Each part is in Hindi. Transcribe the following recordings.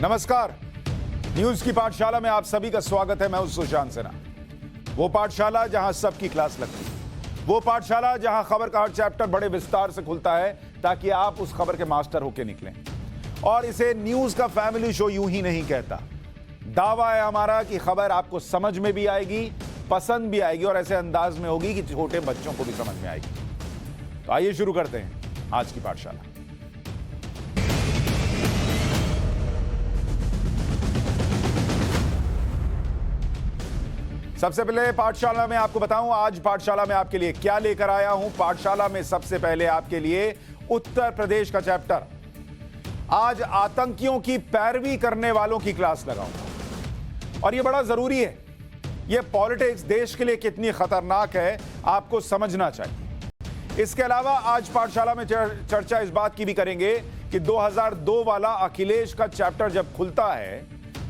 नमस्कार, न्यूज की पाठशाला में आप सभी का स्वागत है। मैं हूं सुशांत सिन्हा। वो पाठशाला जहां सबकी क्लास लगती है, वो पाठशाला जहां खबर का हर चैप्टर बड़े विस्तार से खुलता है ताकि आप उस खबर के मास्टर होकर निकलें। और इसे न्यूज का फैमिली शो यूं ही नहीं कहता। दावा है हमारा कि खबर आपको समझ में भी आएगी, पसंद भी आएगी और ऐसे अंदाज में होगी कि छोटे बच्चों को भी समझ में आएगी। तो आइए शुरू करते हैं आज की पाठशाला। सबसे पहले पाठशाला में आपको बताऊं आज पाठशाला में आपके लिए क्या लेकर आया हूं। पाठशाला में सबसे पहले आपके लिए उत्तर प्रदेश का चैप्टर। आज आतंकियों की पैरवी करने वालों की क्लास लगाऊंगा और यह बड़ा जरूरी है। यह पॉलिटिक्स देश के लिए कितनी खतरनाक है आपको समझना चाहिए। इसके अलावा आज पाठशाला में चर्चा इस बात की भी करेंगे कि 2002 वाला अखिलेश का चैप्टर जब खुलता है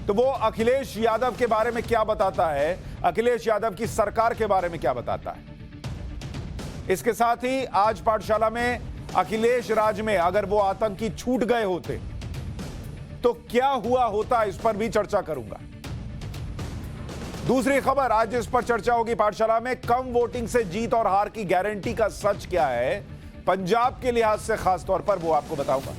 तो वो अखिलेश यादव के बारे में क्या बताता है, अखिलेश यादव की सरकार के बारे में क्या बताता है। इसके साथ ही आज पाठशाला में अखिलेश राज में अगर वो आतंकी छूट गए होते तो क्या हुआ होता, इस पर भी चर्चा करूंगा। दूसरी खबर आज जिस पर चर्चा होगी पाठशाला में, कम वोटिंग से जीत और हार की गारंटी का सच क्या है पंजाब के लिहाज से, खास तौर पर वो आपको बताऊंगा।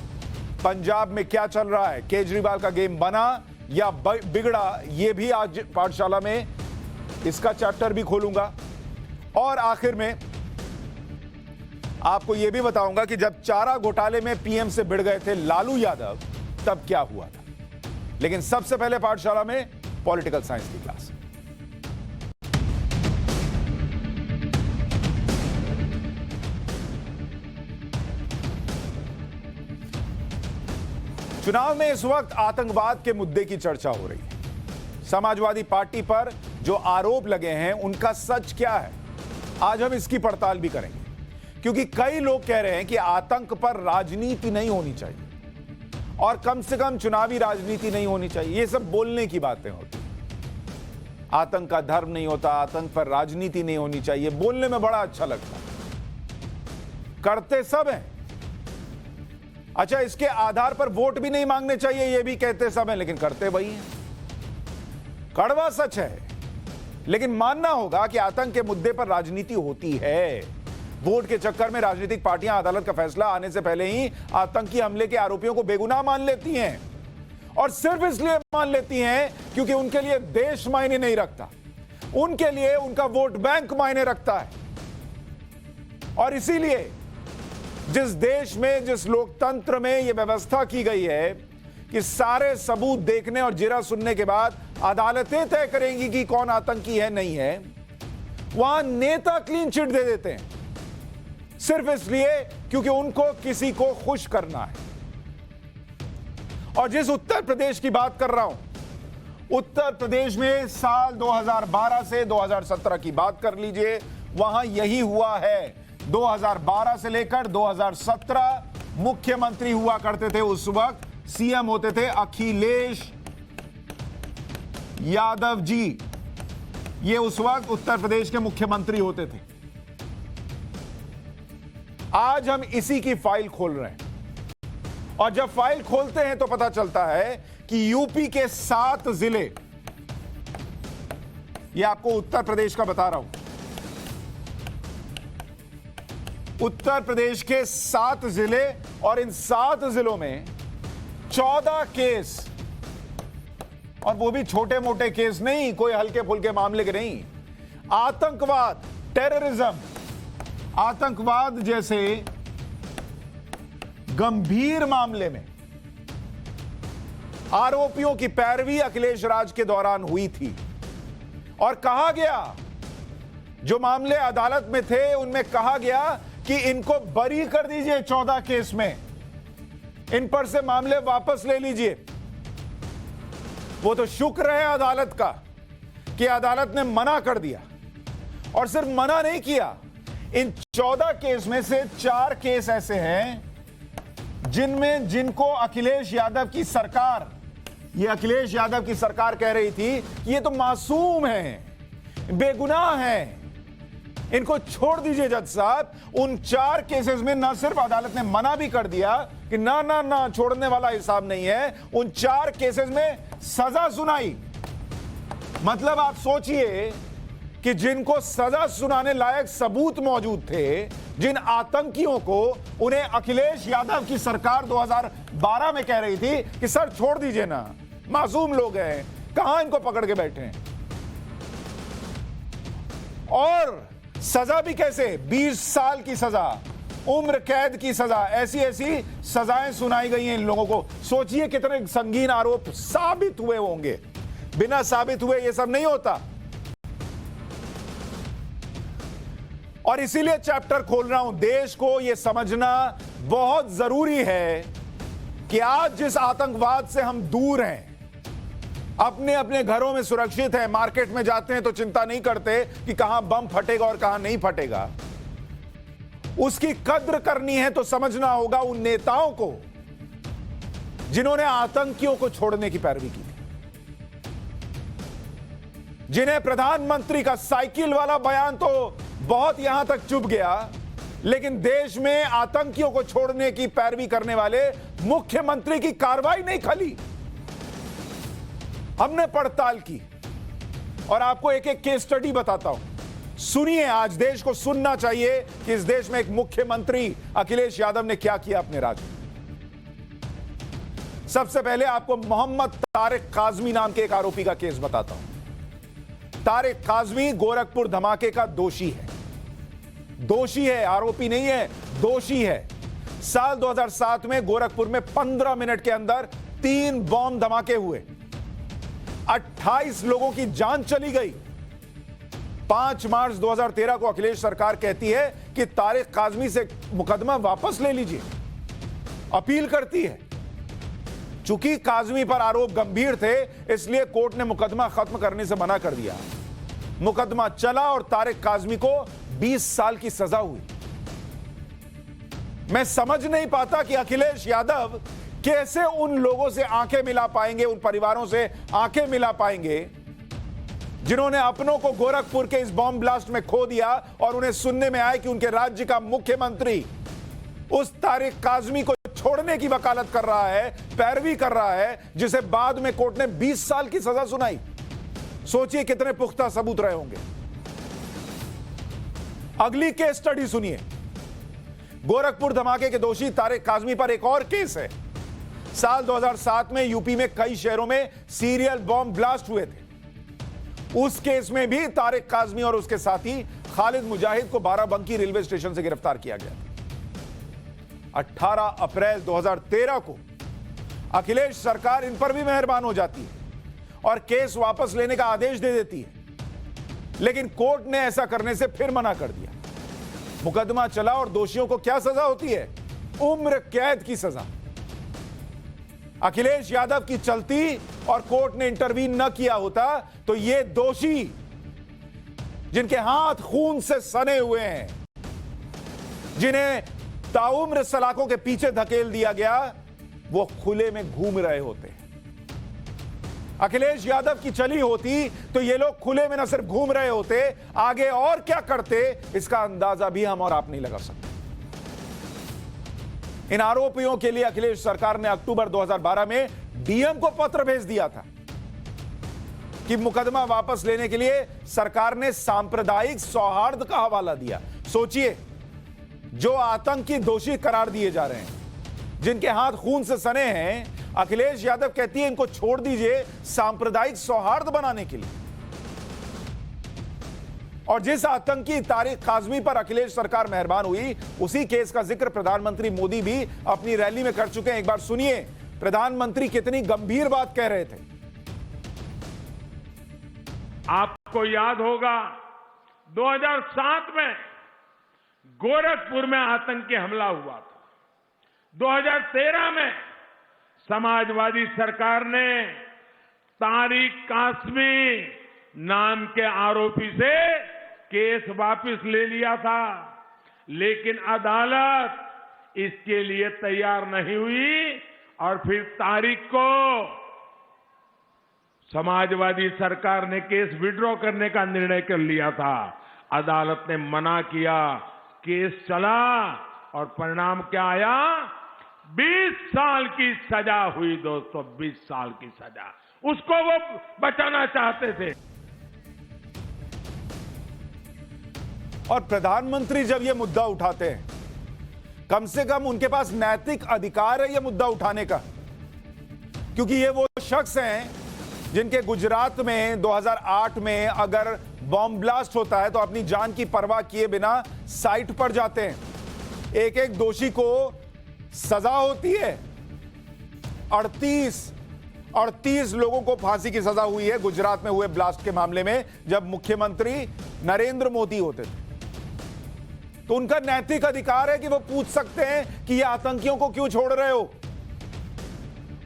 पंजाब में क्या चल रहा है, केजरीवाल का गेम बना या बिगड़ा, ये भी आज पाठशाला में इसका चैप्टर भी खोलूंगा। और आखिर में आपको यह भी बताऊंगा कि जब चारा घोटाले में पीएम से भिड़ गए थे लालू यादव तब क्या हुआ था। लेकिन सबसे पहले पाठशाला में पॉलिटिकल साइंस की क्लास। चुनाव में इस वक्त आतंकवाद के मुद्दे की चर्चा हो रही है। समाजवादी पार्टी पर जो आरोप लगे हैं उनका सच क्या है, आज हम इसकी पड़ताल भी करेंगे। क्योंकि कई लोग कह रहे हैं कि आतंक पर राजनीति नहीं होनी चाहिए और कम से कम चुनावी राजनीति नहीं होनी चाहिए। ये सब बोलने की बातें होती हैं। आतंक का धर्म नहीं होता, आतंक पर राजनीति नहीं होनी चाहिए, बोलने में बड़ा अच्छा लगता है, करते सब हैं। अच्छा, इसके आधार पर वोट भी नहीं मांगने चाहिए, ये भी कहते सब हैं, लेकिन करते वही हैं। कड़वा सच है, लेकिन मानना होगा कि आतंक के मुद्दे पर राजनीति होती है। वोट के चक्कर में राजनीतिक पार्टियां अदालत का फैसला आने से पहले ही आतंकी हमले के आरोपियों को बेगुनाह मान लेती हैं। और सिर्फ इसलिए मान लेती हैं क्योंकि उनके लिए देश मायने नहीं रखता, उनके लिए उनका वोट बैंक मायने रखता है। और इसीलिए जिस देश में, जिस लोकतंत्र में यह व्यवस्था की गई है कि सारे सबूत देखने और जिरा सुनने के बाद अदालतें तय करेंगी कि कौन आतंकी है नहीं है, वहां नेता क्लीन चिट दे देते हैं सिर्फ इसलिए क्योंकि उनको किसी को खुश करना है। और जिस उत्तर प्रदेश की बात कर रहा हूं, उत्तर प्रदेश में साल 2012 से 2017 की बात कर लीजिए, वहां यही हुआ है। 2012 से लेकर 2017 मुख्यमंत्री हुआ करते थे, उस वक्त सीएम होते थे अखिलेश यादव जी। ये उस वक्त उत्तर प्रदेश के मुख्यमंत्री होते थे। आज हम इसी की फाइल खोल रहे हैं और जब फाइल खोलते हैं तो पता चलता है कि यूपी के 7 जिले, ये आपको उत्तर प्रदेश का बता रहा हूं, उत्तर प्रदेश के 7 जिले, और इन 7 जिलों में 14 केस, और वो भी छोटे मोटे केस नहीं, कोई हल्के फुल्के मामले के नहीं, आतंकवाद, टेररिज्म, आतंकवाद जैसे गंभीर मामले में आरोपियों की पैरवी अखिलेश राज के दौरान हुई थी। और कहा गया, जो मामले अदालत में थे उनमें कहा गया कि इनको बरी कर दीजिए 14 केस में, इन पर से मामले वापस ले लीजिए। वो तो शुक्र है अदालत का कि अदालत ने मना कर दिया। और सिर्फ मना नहीं किया, इन 14 केस में से 4 केस ऐसे हैं जिनको अखिलेश यादव की सरकार, ये अखिलेश यादव की सरकार कह रही थी कि ये तो मासूम हैं, बेगुनाह हैं, इनको छोड़ दीजिए जज साहब। उन 4 केसेस में ना सिर्फ अदालत ने मना भी कर दिया कि ना ना ना छोड़ने वाला हिसाब नहीं है, उन 4 केसेस में सजा सुनाई। मतलब आप सोचिए कि जिनको सजा सुनाने लायक सबूत मौजूद थे, जिन आतंकियों को उन्हें अखिलेश यादव की सरकार 2012 में कह रही थी कि सर छोड़ दीजिए ना, मासूम लोग हैं, कहां इनको पकड़ के बैठे हैं। और सजा भी कैसे, 20 साल की सजा, उम्र कैद की सजा, ऐसी ऐसी सजाएं सुनाई गई हैं इन लोगों को। सोचिए कितने संगीन आरोप साबित हुए होंगे। बिना साबित हुए यह सब नहीं होता। और इसीलिए चैप्टर खोल रहा हूं। देश को यह समझना बहुत जरूरी है कि आज जिस आतंकवाद से हम दूर हैं, अपने अपने घरों में सुरक्षित है, मार्केट में जाते हैं तो चिंता नहीं करते कि कहां बम फटेगा और कहां नहीं फटेगा, उसकी कद्र करनी है तो समझना होगा उन नेताओं को जिन्होंने आतंकियों को छोड़ने की पैरवी की थी, जिन्हें प्रधानमंत्री का साइकिल वाला बयान तो बहुत यहां तक चुभ गया, लेकिन देश में आतंकियों को छोड़ने की पैरवी करने वाले मुख्यमंत्री की कार्रवाई नहीं खली। हमने पड़ताल की और आपको एक एक केस स्टडी बताता हूं। सुनिए, आज देश को सुनना चाहिए कि इस देश में एक मुख्यमंत्री अखिलेश यादव ने क्या किया अपने राज्य में। सबसे पहले आपको मोहम्मद तारिक काजमी नाम के एक आरोपी का केस बताता हूं। तारिक काजमी गोरखपुर धमाके का दोषी है। दोषी है, आरोपी नहीं है, दोषी है। साल 2007 में गोरखपुर में 15 मिनट के अंदर 3 बॉम्ब धमाके हुए, 28 लोगों की जान चली गई। 5 मार्च 2013 को अखिलेश सरकार कहती है कि तारिक काजमी से मुकदमा वापस ले लीजिए, अपील करती है। चूंकि काजमी पर आरोप गंभीर थे, इसलिए कोर्ट ने मुकदमा खत्म करने से मना कर दिया। मुकदमा चला और तारिक काजमी को 20 साल की सजा हुई। मैं समझ नहीं पाता कि अखिलेश यादव कैसे उन लोगों से आंखें मिला पाएंगे, उन परिवारों से आंखें मिला पाएंगे जिन्होंने अपनों को गोरखपुर के इस बॉम्ब ब्लास्ट में खो दिया और उन्हें सुनने में आया कि उनके राज्य का मुख्यमंत्री उस तारिक काजमी को छोड़ने की वकालत कर रहा है, पैरवी कर रहा है, जिसे बाद में कोर्ट ने 20 साल की सजा सुनाई। सोचिए कितने पुख्ता सबूत रहे होंगे। अगली केस स्टडी सुनिए। गोरखपुर धमाके के दोषी तारिक काजमी पर एक और केस है। साल 2007 में यूपी में कई शहरों में सीरियल बॉम्ब ब्लास्ट हुए थे। उस केस में भी तारिक काजमी और उसके साथी खालिद मुजाहिद को बाराबंकी रेलवे स्टेशन से गिरफ्तार किया गया। 18 अप्रैल 2013 को अखिलेश सरकार इन पर भी मेहरबान हो जाती है और केस वापस लेने का आदेश दे देती है, लेकिन कोर्ट ने ऐसा करने से फिर मना कर दिया। मुकदमा चला और दोषियों को क्या सजा होती है? उम्र कैद की सजा। अखिलेश यादव की चलती और कोर्ट ने इंटरवीन न किया होता तो ये दोषी, जिनके हाथ खून से सने हुए हैं, जिन्हें ताउम्र सलाखों के पीछे धकेल दिया गया, वो खुले में घूम रहे होते। अखिलेश यादव की चली होती तो ये लोग खुले में न सिर्फ घूम रहे होते, आगे और क्या करते इसका अंदाजा भी हम और आप नहीं लगा सकते। इन आरोपियों के लिए अखिलेश सरकार ने अक्टूबर 2012 में डीएम को पत्र भेज दिया था कि मुकदमा वापस लेने के लिए सरकार ने सांप्रदायिक सौहार्द का हवाला दिया। सोचिए, जो आतंकी दोषी करार दिए जा रहे हैं, जिनके हाथ खून से सने हैं, अखिलेश यादव कहती है इनको छोड़ दीजिए सांप्रदायिक सौहार्द बनाने के लिए। और जिस आतंकी तारिक काजमी पर अखिलेश सरकार मेहरबान हुई, उसी केस का जिक्र प्रधानमंत्री मोदी भी अपनी रैली में कर चुके हैं। एक बार सुनिए प्रधानमंत्री कितनी गंभीर बात कह रहे थे। आपको याद होगा 2007 में गोरखपुर में आतंकी हमला हुआ था। 2013 में समाजवादी सरकार ने तारिक काजमी नाम के आरोपी से केस वापस ले लिया था, लेकिन अदालत इसके लिए तैयार नहीं हुई और फिर तारिक को समाजवादी सरकार ने केस विड्रॉ करने का निर्णय कर लिया था। अदालत ने मना किया, केस चला और परिणाम क्या आया? 20 साल की सजा हुई दोस्तों, 20 साल की सजा। उसको वो बचाना चाहते थे। और प्रधानमंत्री जब ये मुद्दा उठाते हैं, कम से कम उनके पास नैतिक अधिकार है ये मुद्दा उठाने का, क्योंकि ये वो शख्स हैं जिनके गुजरात में 2008 में अगर बॉम्ब ब्लास्ट होता है तो अपनी जान की परवाह किए बिना साइट पर जाते हैं। एक एक दोषी को सजा होती है। 38 लोगों को फांसी की सजा हुई है गुजरात में हुए ब्लास्ट के मामले में, जब मुख्यमंत्री नरेंद्र मोदी होते थे। तो उनका नैतिक अधिकार है कि वो पूछ सकते हैं कि ये आतंकियों को क्यों छोड़ रहे हो।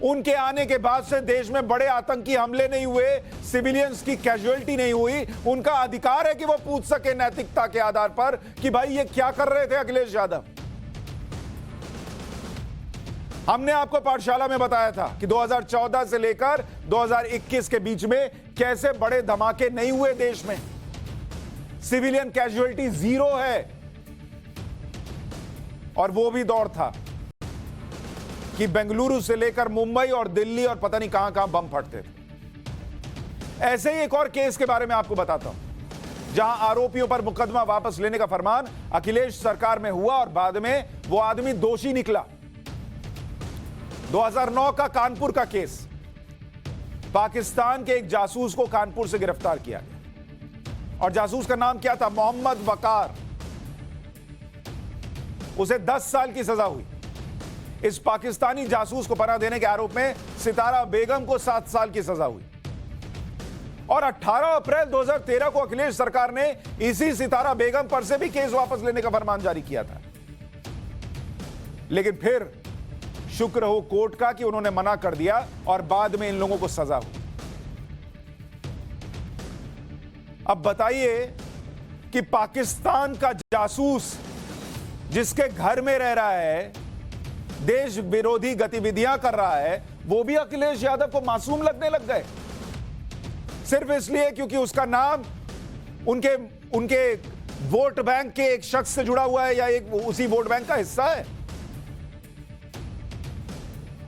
उनके आने के बाद से देश में बड़े आतंकी हमले नहीं हुए, सिविलियंस की कैजुअलिटी नहीं हुई। उनका अधिकार है कि वो पूछ सके नैतिकता के आधार पर कि भाई ये क्या कर रहे थे अखिलेश यादव। हमने आपको पाठशाला में बताया था कि 2014 से लेकर 2021 के बीच में कैसे बड़े धमाके नहीं हुए देश में, सिविलियन कैजुअलिटी 0 है। और वो भी दौर था कि बेंगलुरु से लेकर मुंबई और दिल्ली और पता नहीं कहां कहां बम फटते थे। ऐसे ही एक और केस के बारे में आपको बताता हूं, जहां आरोपियों पर मुकदमा वापस लेने का फरमान अखिलेश सरकार में हुआ और बाद में वो आदमी दोषी निकला। 2009 का कानपुर का केस, पाकिस्तान के एक जासूस को कानपुर से गिरफ्तार किया गया और जासूस का नाम क्या था? मोहम्मद वकार। उसे 10 साल की सजा हुई। इस पाकिस्तानी जासूस को पनाह देने के आरोप में सितारा बेगम को 7 साल की सजा हुई। और 18 अप्रैल 2013 को अखिलेश सरकार ने इसी सितारा बेगम पर से भी केस वापस लेने का फरमान जारी किया था। लेकिन फिर शुक्र हो कोर्ट का कि उन्होंने मना कर दिया और बाद में इन लोगों को सजा हुई। अब बताइए कि पाकिस्तान का जासूस जिसके घर में रह रहा है, देश विरोधी गतिविधियां कर रहा है, वो भी अखिलेश यादव को मासूम लगने लग गए, सिर्फ इसलिए क्योंकि उसका नाम उनके वोट बैंक के एक शख्स से जुड़ा हुआ है या एक उसी वोट बैंक का हिस्सा है।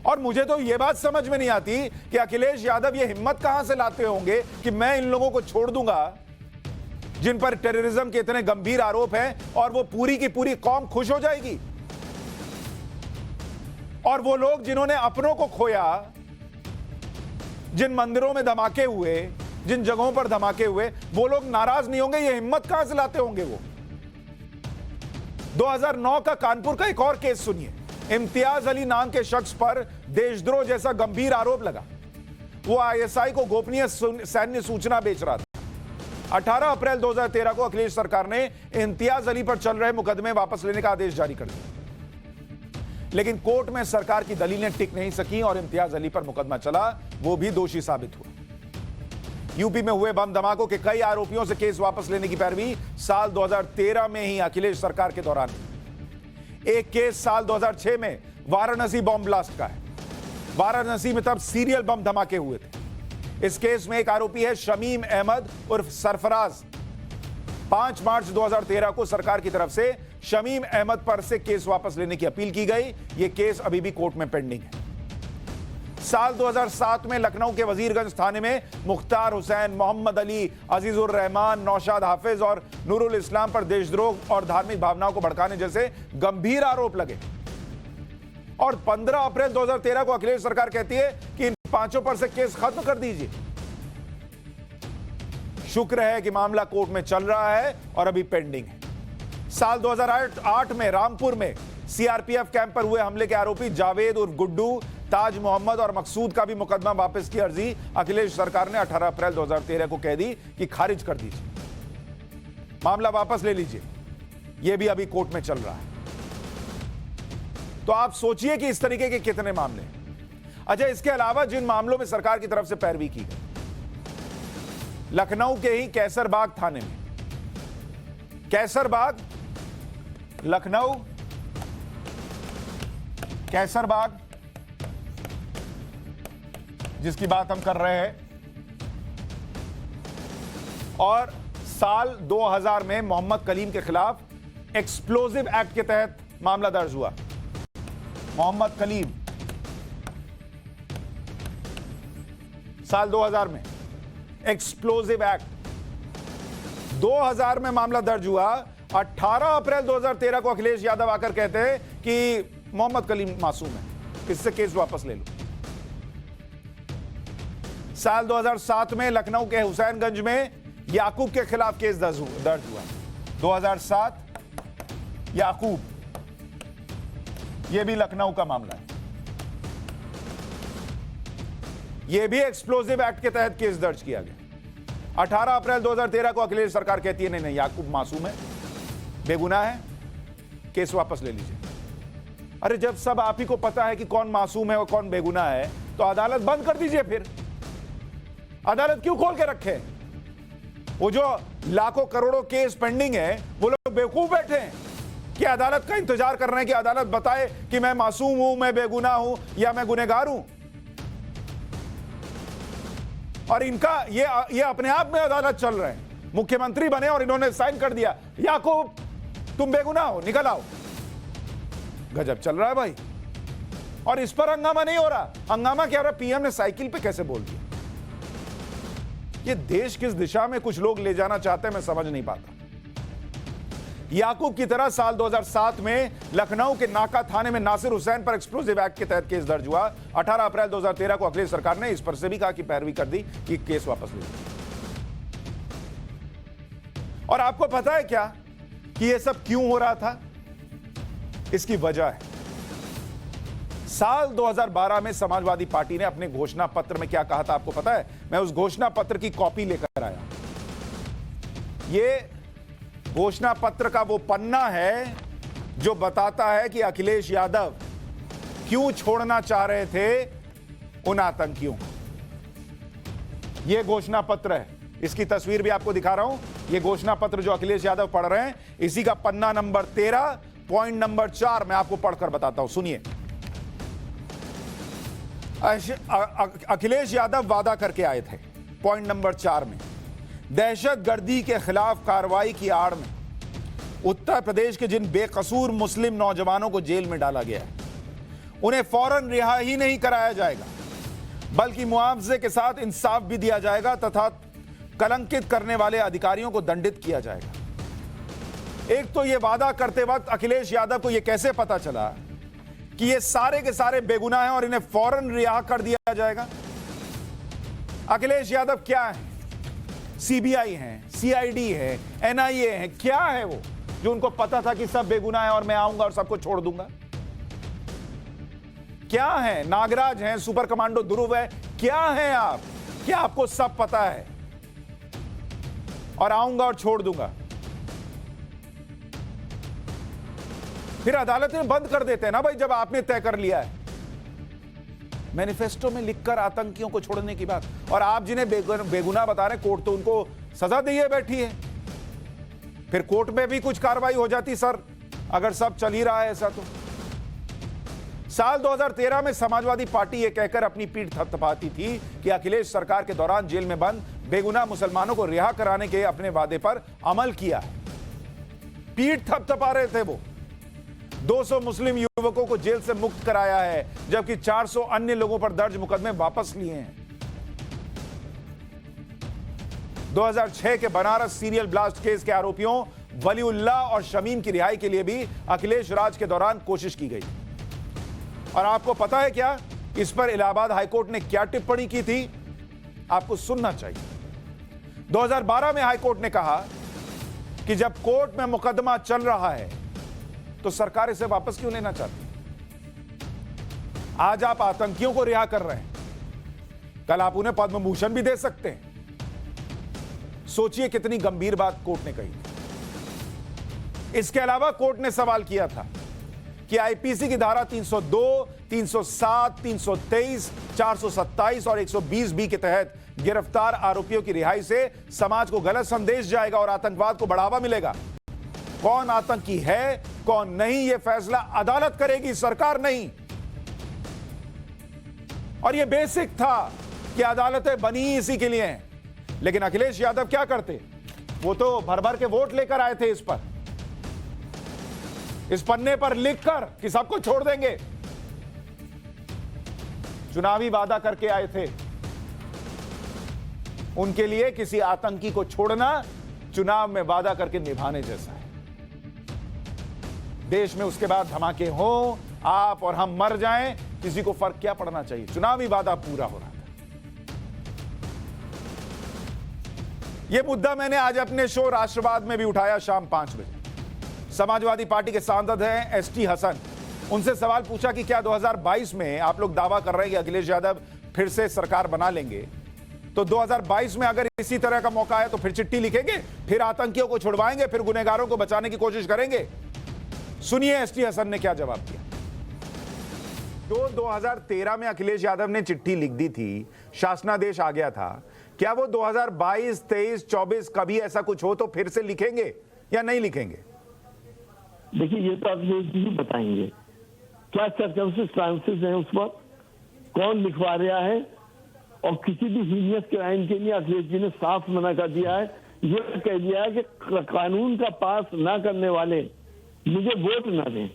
और मुझे तो यह बात समझ में नहीं आती कि अखिलेश यादव ये हिम्मत कहां से लाते होंगे कि मैं इन लोगों को छोड़ दूंगा जिन पर टेररिज्म के इतने गंभीर आरोप हैं, और वो पूरी की पूरी कौम खुश हो जाएगी। और वो लोग जिन्होंने अपनों को खोया, जिन मंदिरों में धमाके हुए, जिन जगहों पर धमाके हुए, वो लोग नाराज नहीं होंगे? ये हिम्मत कहां से लाते होंगे वो? 2009 का कानपुर का एक और केस सुनिए। इम्तियाज अली नाम के शख्स पर देशद्रोह जैसा गंभीर आरोप लगा। वो आईएसआई को गोपनीय सैन्य सूचना बेच रहा था। 18 अप्रैल 2013 को अखिलेश सरकार ने इम्तियाज अली पर चल रहे मुकदमे वापस लेने का आदेश जारी कर दिया। लेकिन कोर्ट में सरकार की दलीलें टिक नहीं सकी और इम्तियाज अली पर मुकदमा चला, वो भी दोषी साबित हुआ। यूपी में हुए बम धमाकों के कई आरोपियों से केस वापस लेने की पैरवी साल 2013 में ही अखिलेश सरकार के दौरान। एक केस साल 2006 में वाराणसी बॉम्ब ब्लास्ट का है। वाराणसी में तब सीरियल बम धमाके हुए थे। इस केस में एक आरोपी है शमीम अहमद उर्फ सरफराज। 5 मार्च 2013 को सरकार की तरफ से शमीम अहमद पर से केस वापस लेने की अपील की गई। यह केस अभी भी कोर्ट में पेंडिंग है। साल 2007 में लखनऊ के वजीरगंज थाने में मुख्तार हुसैन, मोहम्मद अली, अजीजुर रहमान, नौशाद हाफिज और नूरुल इस्लाम पर देशद्रोह और धार्मिक भावनाओं को भड़काने जैसे गंभीर आरोप लगे। और 15 अप्रैल 2013 को अखिलेश सरकार कहती है कि इन 5 पर से केस खत्म कर दीजिए। शुक्र है कि मामला कोर्ट में चल रहा है और अभी पेंडिंग है। साल 2008 में रामपुर में सीआरपीएफ कैंप पर हुए हमले के आरोपी जावेद उर्फ गुड्डू, ताज मोहम्मद और मकसूद का भी मुकदमा वापस की अर्जी अखिलेश सरकार ने 18 अप्रैल 2013 को कह दी कि खारिज कर दीजिए, मामला वापस ले लीजिए। यह भी अभी कोर्ट में चल रहा है। तो आप सोचिए कि इस तरीके के कितने मामले। अच्छा, इसके अलावा जिन मामलों में सरकार की तरफ से पैरवी की गई, लखनऊ के ही कैसरबाग थाने में, कैसरबाग, लखनऊ कैसरबाग जिसकी बात हम कर रहे हैं, और साल 2000 में मोहम्मद कलीम के खिलाफ एक्सप्लोजिव एक्ट के तहत मामला दर्ज हुआ। मोहम्मद कलीम साल 2000 में एक्सप्लोजिव एक्ट 2000 में मामला दर्ज हुआ। 18 अप्रैल 2013 को अखिलेश यादव आकर कहते हैं कि मोहम्मद कलीम मासूम है, इससे केस वापस ले लो। साल 2007 में लखनऊ के हुसैनगंज में याकूब के खिलाफ केस दर्ज हुआ। 2007 याकूब, यह भी लखनऊ का मामला है, यह भी एक्सप्लोजिव एक्ट के तहत केस दर्ज किया गया। 18 अप्रैल 2013 को अखिलेश सरकार कहती है नहीं याकूब मासूम है, बेगुनाह है, केस वापस ले लीजिए। अरे जब सब आप ही को पता है कि कौन मासूम है और कौन बेगुनाह है, तो अदालत बंद कर दीजिए। फिर अदालत क्यों खोल के रखे? वो जो लाखों करोड़ों केस पेंडिंग है, वो लोग बेवकूफ बैठे हैं कि अदालत का इंतजार कर रहे हैं कि अदालत बताए कि मैं मासूम हूं, मैं बेगुनाह हूं या मैं गुनहगार हूं। और इनका ये अपने आप में अदालत चल रहे हैं। मुख्यमंत्री बने और इन्होंने साइन कर दिया, याकूब तुम बेगुनाह हो, निकल आओ। गजब चल रहा है भाई। और इस पर हंगामा नहीं हो रहा। हंगामा क्या हो रहा? पीएम ने साइकिल पे कैसे बोल दिया? ये देश किस दिशा में कुछ लोग ले जाना चाहते हैं, मैं समझ नहीं पाता। याकूब की तरह साल 2007 में लखनऊ के नाका थाने में नासिर हुसैन पर एक्सप्लोजिव एक्ट के तहत केस दर्ज हुआ। 18 अप्रैल 2013 को अखिलेश सरकार ने इस पर से भी कहा कि पैरवी कर दी कि केस वापस ले लीजिए। और आपको पता है क्या कि यह सब क्यों हो रहा था? इसकी वजह है, साल 2012 में समाजवादी पार्टी ने अपने घोषणा पत्र में क्या कहा था आपको पता है? मैं उस घोषणा पत्र की कॉपी लेकर आया। यह घोषणा पत्र का वो पन्ना है जो बताता है कि अखिलेश यादव क्यों छोड़ना चाह रहे थे उन आतंकियों को। यह घोषणा पत्र है, इसकी तस्वीर भी आपको दिखा रहा हूं। यह घोषणा पत्र जो अखिलेश यादव पढ़ रहे हैं, इसी का पन्ना नंबर 13 पॉइंट नंबर 4 मैं आपको पढ़कर बताता हूं, सुनिए। अखिलेश यादव वादा करके आए थे पॉइंट नंबर 4 में, दहशतगर्दी के खिलाफ कार्रवाई की आड़ में उत्तर प्रदेश के जिन बेकसूर मुस्लिम नौजवानों को जेल में डाला गया है, उन्हें फौरन रिहा ही नहीं कराया जाएगा, बल्कि मुआवजे के साथ इंसाफ भी दिया जाएगा तथा कलंकित करने वाले अधिकारियों को दंडित किया जाएगा। एक तो यह वादा करते वक्त अखिलेश यादव को यह कैसे पता चला कि ये सारे के सारे बेगुनाह हैं और इन्हें फौरन रिहा कर दिया जाएगा? अखिलेश यादव क्या है? सीबीआई हैं, सीआईडी है, एनआईए है, क्या है वो जो उनको पता था कि सब बेगुनाह है और मैं आऊंगा और सबको छोड़ दूंगा? क्या है? नागराज हैं, सुपर कमांडो ध्रुव है, क्या है आप? क्या आपको सब पता है और आऊंगा और छोड़ दूंगा? फिर अदालतें बंद कर देते हैं ना भाई, जब आपने तय कर लिया है मैनिफेस्टो में लिखकर आतंकियों को छोड़ने की बात। और आप जिन्हें बेगुनाह बता रहे हैं, कोर्ट तो उनको सजा दिए बैठी है। फिर कोर्ट में भी कुछ कार्रवाई हो जाती सर, अगर सब चल ही रहा है ऐसा तो। साल 2013 में समाजवादी पार्टी यह कहकर अपनी पीठ थपथपाती थी कि अखिलेश सरकार के दौरान जेल में बंद बेगुनाह मुसलमानों को रिहा कराने के अपने वादे पर अमल किया है। पीठ थपथपा रहे थे वो। 200 मुस्लिम युवकों को जेल से मुक्त कराया है, जबकि 400 अन्य लोगों पर दर्ज मुकदमे वापस लिए हैं। 2006 के बनारस सीरियल ब्लास्ट केस के आरोपियों वलीउल्लाह और शमीम की रिहाई के लिए भी अखिलेश राज के दौरान कोशिश की गई। और आपको पता है क्या, इस पर इलाहाबाद हाईकोर्ट ने क्या टिप्पणी की थी? आपको सुनना चाहिए। 2012 में हाईकोर्ट ने कहा कि जब कोर्ट में मुकदमा चल रहा है तो सरकार इसे वापस क्यों लेना चाहती? आज आप आतंकियों को रिहा कर रहे हैं, कल आप उन्हें पद्म भूषण भी दे सकते हैं। सोचिए कितनी गंभीर बात कोर्ट ने कही। इसके अलावा कोर्ट ने सवाल किया था कि आईपीसी की धारा 302, 307, 323, 427 और 120 बी के तहत गिरफ्तार आरोपियों की रिहाई से समाज को गलत संदेश जाएगा और आतंकवाद को बढ़ावा मिलेगा। कौन आतंकी है, कौन नहीं, यह फैसला अदालत करेगी, सरकार नहीं। और यह बेसिक था कि अदालतें बनी इसी के लिए हैं। लेकिन अखिलेश यादव क्या करते? वो तो भर भर के वोट लेकर आए थे इस पर, इस पन्ने पर लिखकर कि सबको छोड़ देंगे। चुनावी वादा करके आए थे। उनके लिए किसी आतंकी को छोड़ना चुनाव में वादा करके निभाने जैसा है। देश में उसके बाद धमाके हों, आप और हम मर जाएं, किसी को फर्क क्या पड़ना चाहिए। चुनावी वादा पूरा हो रहा था। यह मुद्दा मैंने आज अपने शो राष्ट्रवाद में भी उठाया शाम 5 बजे। समाजवादी पार्टी के सांसद हैं एसटी हसन। उनसे सवाल पूछा कि क्या 2022 में आप लोग दावा कर रहे हैं कि अखिलेश यादव फिर से सरकार बना लेंगे, तो 2022 में अगर इसी तरह का मौका है तो फिर चिट्ठी लिखेंगे, फिर आतंकियों को छुड़वाएंगे, फिर गुनहगारों को बचाने की कोशिश करेंगे। सुनिए एसटी हसन ने क्या जवाब दिया। जो 2013 में अखिलेश यादव ने चिट्ठी लिख दी थी, शासनादेश आ गया था, क्या वो 2022, 23, 24 कभी ऐसा कुछ हो तो फिर से लिखेंगे या नहीं लिखेंगे? देखिए, ये तो आप ये बताएंगे क्या सर्कमस्टेंसेस हैं उस वक्त, कौन लिखवा रहा है, और किसी भी हीनियस क्राइम के लिए अखिलेश जी ने साफ मना कर दिया है। ये कह दिया है कि कानून का पास ना करने वाले मुझे वोट ना दें।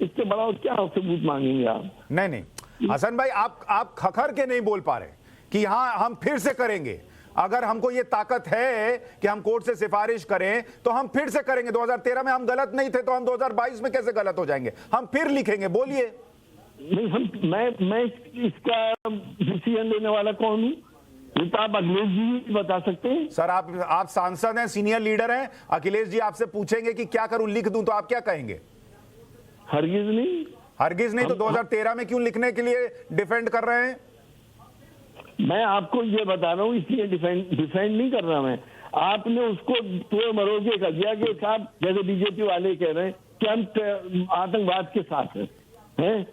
इससे बड़ा और क्या सबूत मांगेंगे आप? नहीं हसन भाई, आप खखर के नहीं बोल पा रहे कि हाँ हम फिर से करेंगे। अगर हमको ये ताकत है कि हम कोर्ट से सिफारिश करें तो हम फिर से करेंगे। 2013 में हम गलत नहीं थे तो हम 2022 में कैसे गलत हो जाएंगे? हम फिर लिखेंगे। बोलिए। नहीं, मैं इसका डिसीजन लेने वाला कौन हूँ? ये तो आप अखिलेश जी बता सकते हैं। सर आप सांसद हैं, सीनियर लीडर हैं। अखिलेश जी आपसे पूछेंगे कि क्या करूं, लिख दूं, तो आप क्या कहेंगे? हरगिज नहीं। हरगिज नहीं। तो 2013 में क्यों लिखने के लिए डिफेंड कर रहे हैं? मैं आपको ये बता रहा हूँ, इसलिए डिफेंड नहीं कर रहा मैं। आपने उसको तोड़ मरोड़ कर दिया कि साहब, जैसे बीजेपी वाले कह रहे हैं कि हम आतंकवाद के साथ हैं।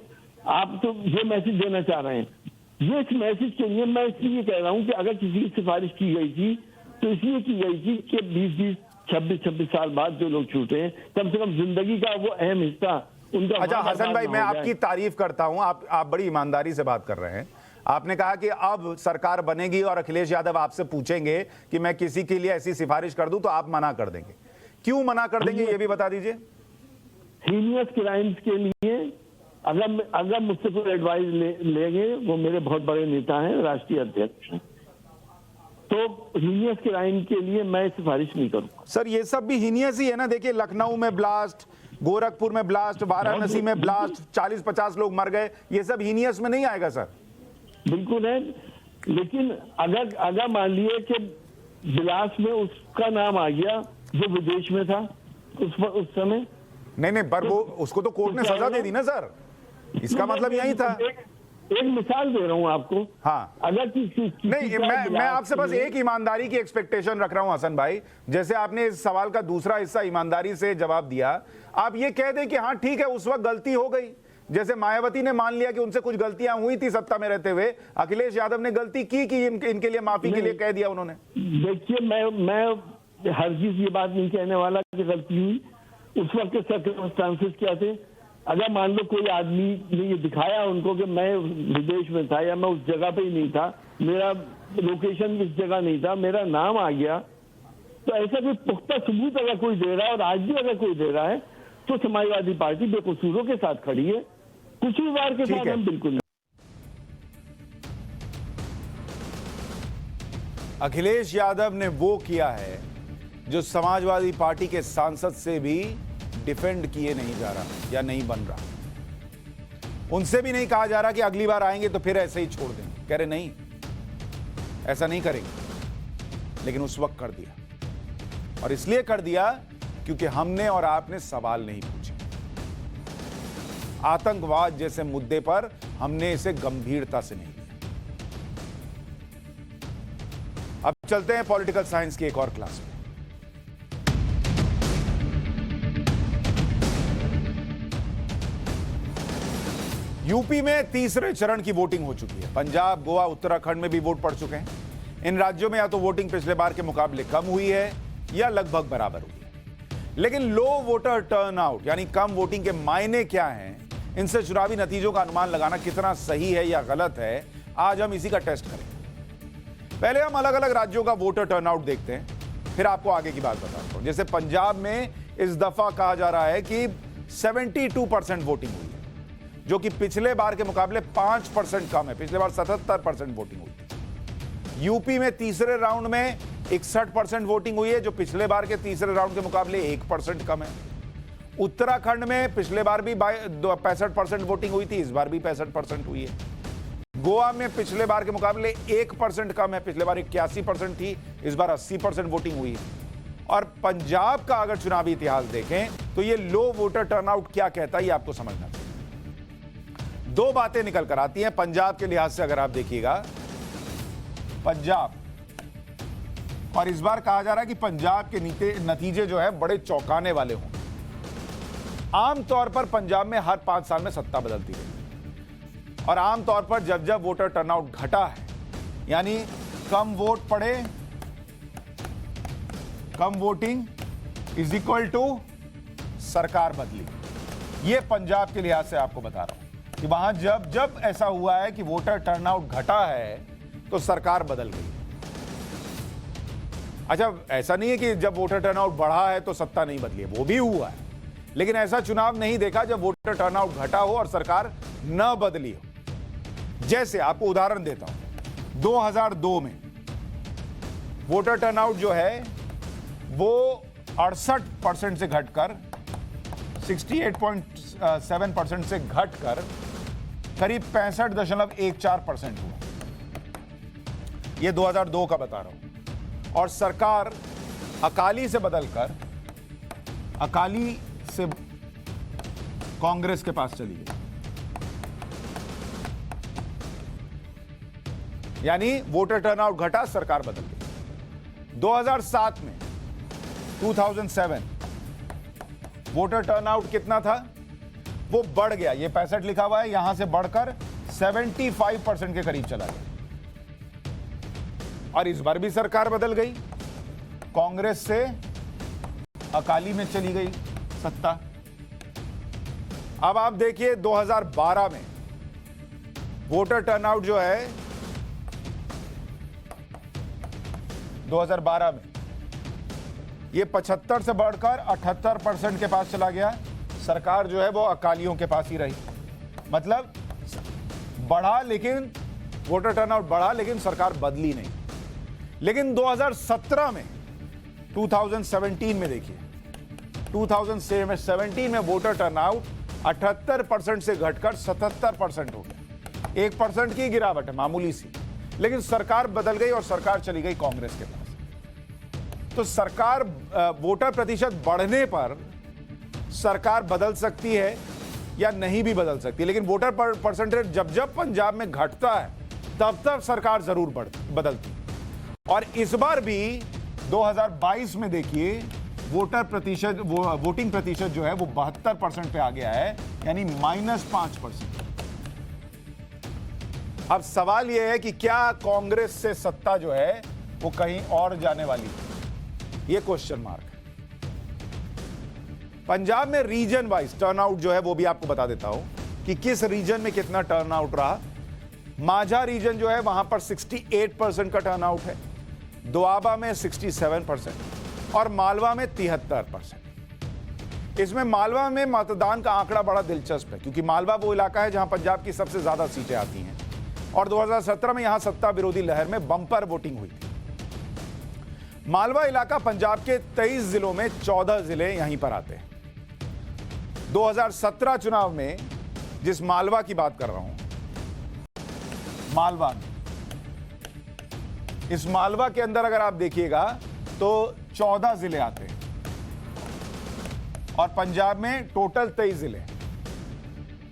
आप तो ये मैसेज देना चाह रहे हैं। ये इस मैसेज के लिए मैं इसलिए कह रहा हूँ कि अगर किसी की सिफारिश की गई थी तो इसलिए की गई थी कि 20-20, 26-26 साल बाद जो लोग छूटे हैं, कम से कम जिंदगी का वो अहम हिस्सा उनका। अच्छा हसन भाई, मैं आपकी तारीफ करता हूं। आप बड़ी ईमानदारी से बात कर रहे हैं। आपने कहा कि अब सरकार बनेगी और अखिलेश यादव आपसे पूछेंगे कि मैं किसी के लिए ऐसी सिफारिश कर दूं तो आप मना कर देंगे। क्यों मना कर देंगे ये भी बता दीजिए। हीनियस क्राइम्स के लिए अगर मुझसे कोई एडवाइस लेंगे, वो मेरे बहुत बड़े नेता हैं, राष्ट्रीय अध्यक्ष हैं, तो हीनियस क्राइम के लिए मैं सिफारिश नहीं करूंगा। सर ये सब भी हीनियस ही है ना। देखिए, लखनऊ में ब्लास्ट, गोरखपुर में ब्लास्ट, वाराणसी में ब्लास्ट, 40-50 लोग मर गए। ये सब हीनियस में नहीं आएगा सर? बिल्कुल है, लेकिन अगर मान लिए कि बिलास में उसका नाम आ गया जो विदेश में था उस समय। नहीं, पर वो उसको तो कोर्ट ने सजा दे दी ना सर। इसका मतलब यही था। एक मिसाल दे रहा हूं आपको। हाँ, अगर नहीं, मैं आपसे बस एक ईमानदारी की एक्सपेक्टेशन रख रहा हूं हसन भाई। जैसे आपने इस सवाल का दूसरा हिस्सा ईमानदारी से जवाब दिया, आप ये कह दें कि हाँ ठीक है, उस वक्त गलती हो गई। जैसे मायावती ने मान लिया कि उनसे कुछ गलतियां हुई थी सत्ता में रहते हुए, अखिलेश यादव ने गलती की कि इनके लिए माफी के लिए कह दिया उन्होंने। देखिए, मैं हरगिज ये बात नहीं कहने वाला कि गलती हुई। उस वक्त के सर्कमस्टेंसेस क्या थे? अगर मान लो कोई आदमी ने ये दिखाया उनको कि मैं विदेश में था या मैं उस जगह पे ही नहीं था, मेरा लोकेशन इस जगह नहीं था, मेरा नाम आ गया, तो ऐसा कोई पुख्ता सबूत अगर कोई दे रहा है, और आज भी अगर कोई दे रहा है, तो समाजवादी पार्टी बेकसूरों के साथ खड़ी है। कुछ भी बार के साथ हम बिल्कुल नहीं। अखिलेश यादव ने वो किया है जो समाजवादी पार्टी के सांसद से भी डिफेंड किए नहीं जा रहा या नहीं बन रहा। उनसे भी नहीं कहा जा रहा कि अगली बार आएंगे तो फिर ऐसे ही छोड़ देंगे। कह रहे नहीं, ऐसा नहीं करेंगे। लेकिन उस वक्त कर दिया, और इसलिए कर दिया क्योंकि हमने और आपने सवाल नहीं पूछे। आतंकवाद जैसे मुद्दे पर हमने इसे गंभीरता से नहीं लिया। अब चलते हैं पॉलिटिकल साइंस की एक और क्लास में। यूपी में तीसरे चरण की वोटिंग हो चुकी है। पंजाब, गोवा, उत्तराखंड में भी वोट पड़ चुके हैं। इन राज्यों में या तो वोटिंग पिछले बार के मुकाबले कम हुई है या लगभग बराबर हुई है। लेकिन लो वोटर टर्नआउट यानी कम वोटिंग के मायने क्या हैं, इनसे चुनावी नतीजों का अनुमान लगाना कितना सही है या गलत है, आज हम इसी का टेस्ट करेंगे। पहले हम अलग अलग राज्यों का वोटर टर्नआउट देखते हैं। फिर आपको आगे की बात बताता हूं। जैसे पंजाब में इस दफा कहा जा रहा है कि 72% वोटिंग हुई है, जो कि पिछले बार के मुकाबले 5% कम है। पिछले बार 77% वोटिंग हुई थी। यूपी में तीसरे राउंड में 61% वोटिंग हुई है, जो पिछले बार के तीसरे राउंड के मुकाबले 1% कम है। उत्तराखंड में पिछले बार भी 65% वोटिंग हुई थी, इस बार भी 65% हुई है। गोवा में पिछले बार के मुकाबले 1% कम है, पिछले बार 81% थी, इस बार 80% वोटिंग हुई है। और पंजाब का अगर चुनावी इतिहास देखें तो ये लो वोटर टर्नआउट क्या कहता है, ये आपको समझना चाहिए। दो बातें निकल कर आती हैं पंजाब के लिहाज से। अगर आप देखिएगा पंजाब, और इस बार कहा जा रहा है कि पंजाब के नतीजे जो है बड़े चौंकाने वाले हों। आमतौर पर पंजाब में हर 5 साल में सत्ता बदलती है, और आमतौर पर जब जब वोटर टर्नआउट घटा है, यानी कम वोट पड़े, कम वोटिंग इज इक्वल टू सरकार बदली। यह पंजाब के लिहाज से आपको बता रहा हूं कि वहां जब जब ऐसा हुआ है कि वोटर टर्नआउट घटा है तो सरकार बदल गई। अच्छा, ऐसा नहीं है कि जब वोटर टर्नआउट बढ़ा है तो सत्ता नहीं बदली है, वो भी हुआ है, लेकिन ऐसा चुनाव नहीं देखा जब वोटर टर्नआउट घटा हो और सरकार न बदली हो। जैसे आपको उदाहरण देता हूं, 2002 में वोटर टर्नआउट जो है वो 68% से घटकर 68.7% से घटकर करीब 65.14% हुआ। ये 2002 का बता रहा हूं। और सरकार अकाली से बदलकर अकाली से कांग्रेस के पास चली गई, यानी वोटर टर्नआउट घटा, सरकार बदल गई। 2007 में 2007 वोटर टर्नआउट कितना था, वो बढ़ गया। ये 65 लिखा हुआ है, यहां से बढ़कर 75% के करीब चला गया। और इस बार भी सरकार बदल गई, कांग्रेस से अकाली में चली गई सत्ता। अब आप देखिए 2012 में वोटर टर्नआउट जो है 2012 में ये 75 से बढ़कर 78% के पास चला गया। सरकार जो है वो अकालियों के पास ही रही। मतलब बढ़ा, लेकिन वोटर टर्नआउट बढ़ा, लेकिन सरकार बदली नहीं। लेकिन 2017 में 2017 में देखिए, 2017 में वोटर टर्नआउट 78% से घटकर 77% हो गया। 1% की गिरावट है, मामूली सी, लेकिन सरकार बदल गई और सरकार चली गई कांग्रेस के पास। तो सरकार, वोटर प्रतिशत बढ़ने पर सरकार बदल सकती है या नहीं भी बदल सकती, लेकिन वोटर परसेंटेज जब जब पंजाब में घटता है तब तब सरकार जरूर बदलती। और इस बार भी 2022 में देखिए वोटिंग प्रतिशत जो है वो 72% पे आ गया है, यानी -5%। अब सवाल यह है कि क्या कांग्रेस से सत्ता जो है वो कहीं और जाने वाली है, ये क्वेश्चन मार्क है। पंजाब में रीजन वाइज टर्नआउट जो है वो भी आपको बता देता हूं कि किस रीजन में कितना टर्नआउट रहा। माझा रीजन जो है वहां पर 68% का टर्नआउट है, दोआबा में 67% और मालवा में 73%। इसमें मालवा में मतदान का आंकड़ा बड़ा दिलचस्प है, क्योंकि मालवा वो इलाका है जहां पंजाब की सबसे ज्यादा सीटें आती हैं, और 2017 में यहां सत्ता विरोधी लहर में बंपर वोटिंग हुई थी। मालवा इलाका पंजाब के 23 जिलों में 14 जिले यहीं पर आते हैं। 2017 चुनाव में जिस मालवा की बात कर रहा हूं, मालवा में, इस मालवा के अंदर अगर आप देखिएगा तो 14 जिले आते हैं, और पंजाब में टोटल 23 जिले।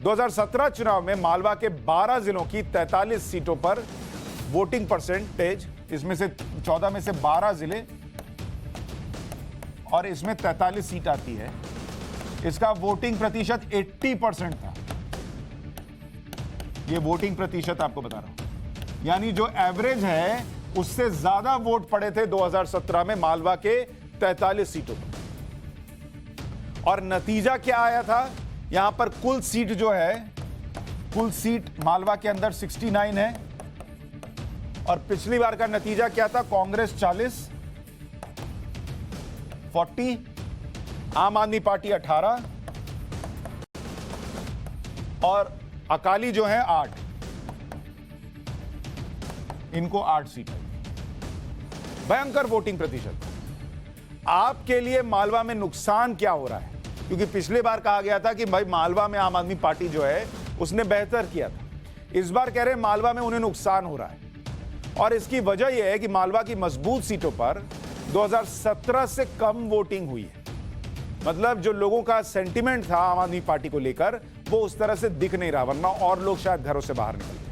2017 चुनाव में मालवा के 12 जिलों की 43 सीटों पर वोटिंग परसेंटेज, इसमें से 14 में से 12 जिले और इसमें 43 सीट आती है, इसका वोटिंग प्रतिशत 80% था। ये वोटिंग प्रतिशत आपको बता रहा हूं, यानी जो एवरेज है उससे ज्यादा वोट पड़े थे 2017 में मालवा के 43 सीटों पर। और नतीजा क्या आया था, यहां पर कुल सीट जो है, कुल सीट मालवा के अंदर 69 है, और पिछली बार का नतीजा क्या था, कांग्रेस 40 40, आम आदमी पार्टी 18 और अकाली जो है 8। इनको 8 सीट आई। भयंकर वोटिंग प्रतिशत। आपके लिए मालवा में नुकसान क्या हो रहा है? क्योंकि पिछले बार कहा गया था कि भाई मालवा में आम आदमी पार्टी जो है उसने बेहतर किया था। इस बार कह रहे हैं मालवा में उन्हें नुकसान हो रहा है और इसकी वजह यह है कि मालवा की मजबूत सीटों पर 2017 से कम वोटिंग हुई है। मतलब जो लोगों का सेंटिमेंट था आम आदमी पार्टी को लेकर वो उस तरह से दिख नहीं रहा, वरना और लोग शायद घरों से बाहर निकलते।